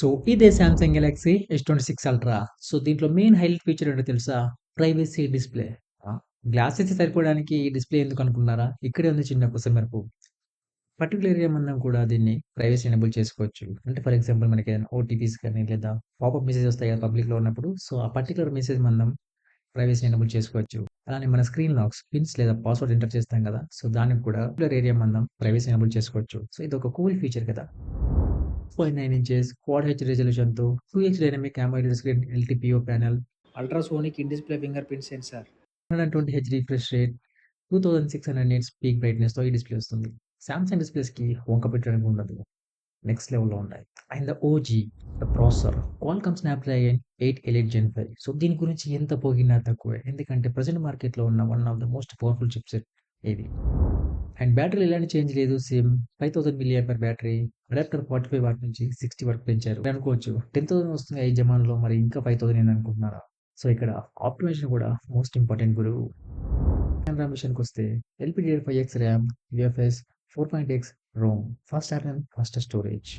So, ఇదే Samsung Galaxy S26 ultra. So, దీంట్లో main highlight feature ఏంటో తెలుసా? Privacy display. ఆ! గ్లాసెస్ సరిపోవడానికి ఈ డిస్‌ప్లే ఎందుకనుకున్నారా? ఇక్కడే ఉంది చిన్న కొసమెరుపు. పర్టిక్యులర్ ఏమన్నా కూడా దీన్ని ప్రైవసీ ఎనేబుల్ చేసుకోవచ్చు. అంటే ఫర్ ఎగ్జాంపుల్ మనకేదైనా ఓటీపీస్ కానీ లేదా పాపప్ మెసేజ్ వస్తాయి కదా! పబ్లిక్‌లో ఉన్నప్పుడు. సో, ఆ పర్టిక్యులర్ మెసేజ్ మనం ప్రైవసీ ఎనేబుల్ చేసుకోవచ్చు. అలానే మన స్క్రీన్ లాక్స్, పిన్స్ లేదా పాస్వర్డ్ ఎంటర్ చేస్తాం కదా! సో, దానికి కూడా పర్టిక్యులర్ ఏరియా మనం ప్రైవసీ ఎనేబుల్ చేసుకోవచ్చు. సో, ఇదొక కూల్ ఫీచర్ కదా! 6.9 ఇంచెస్ క్వాడ్ హెచ్ రిజల్యూషన్‌తో 2హెచ్ dynamic AMOLED screen LTPO panel, ultrasonic in display fingerprint sensor. 120 H refresh rate, 2600 nits peak బ్రైట్‌నెస్‌తో ఈ డిస్‌ప్లే వస్తుంది. సామ్‌సంగ్ డిస్‌ప్లేస్‌కి వంక పెట్టడానికి ఉండదు. నెక్స్ట్ లెవెల్‌లో ఉన్నాయి. And the OG, the processor Qualcomm Snapdragon 8 elite gen 5. So, దీని గురించి ఎంత పొగిడినా తక్కువే. ఎందుకంటే ప్రెజెంట్ మార్కెట్‌లో ఉన్న one of the most powerful chipset ఇది. అండ్ బ్యాటరీలో ఎలాంటి చేంజ్ లేదు. సేమ్ 5000 మిల్లీ బ్యాటరీ. అడాప్టర్ 45 వాట్ నుంచి 60 వరకు పెంచారు. మీరు అనుకోవచ్చు 10,000 వస్తున్నాయి ఈ జమానాలో మరి ఇంకా 5000 ఏందనుకుంటున్నారా? సో, ఇక్కడ ఆప్టిమైజేషన్ కూడా మోస్ట్ ఇంపార్టెంట్ గురు. కెమెరా విషయానికొస్తే LPDDR5X RAM, UFS 4.x ROM, fast charging, faster storage.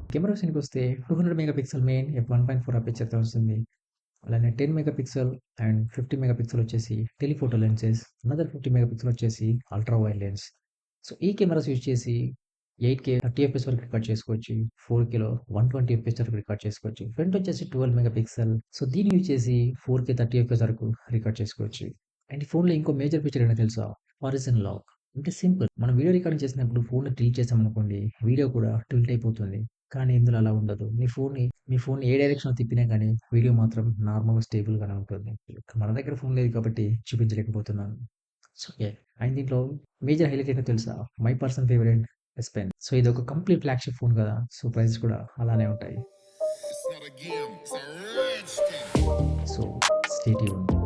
Camera విషయానికొస్తే 200 మెగా పిక్సెల్ మెయిన్ f1.4 అపర్చర్‌తో వస్తుంది. అలానే 10 mega pixel and 50 mega pixel వచ్చేసి telephoto lenses. Another 50 mega pixel వచ్చేసి అల్ట్రా వైడ్ లెన్స్. సో, ఈ cameras use చేసి 8K 30 FPS వరకు record చేసుకోవచ్చు. 4Kలో 120 ఎఫ్‌పీఎస్ వరకు రికార్డ్ చేసుకోవచ్చు. ఫ్రంట్ వచ్చేసి 12 మెగా పిక్సెల్. సో, దీన్ని యూజ్ చేసి 4K 30 ఎఫ్‌పీఎస్ వరకు రికార్డ్ చేసుకోవచ్చు. అండ్ ఈ ఫోన్‌లో ఇంకో మేజర్ ఫీచర్ ఏంటో తెలుసా? Horizon lock. అంటే సింపుల్. మనం వీడియో రికార్డింగ్ చేసినప్పుడు ఫోన్‌ని టిల్ట్ చేసామనుకోండి, వీడియో కూడా టిల్ట్ అయిపోతుంది. కానీ ఇందులో అలా ఉండదు. మీ ఫోన్‌ని ఏ డైరెక్షన్‌లో తిప్పినా గానీ వీడియో మాత్రం నార్మల్‌గా స్టేబుల్‌గానే ఉంటుంది. మన దగ్గర ఫోన్ లేదు కాబట్టి చూపించలేకపోతున్నాను. సో, అండ్ దీంట్లో మేజర్ హైలైట్ ఏంటో తెలుసా? My personal favourite S pen. So, ఇదొక కంప్లీట్ ఫ్లాగ్‌షిప్ ఫోన్ కదా! సో, ప్రైసెస్ కూడా అలానే ఉంటాయి. It's not a game, it's a rich thing. So, stay tuned.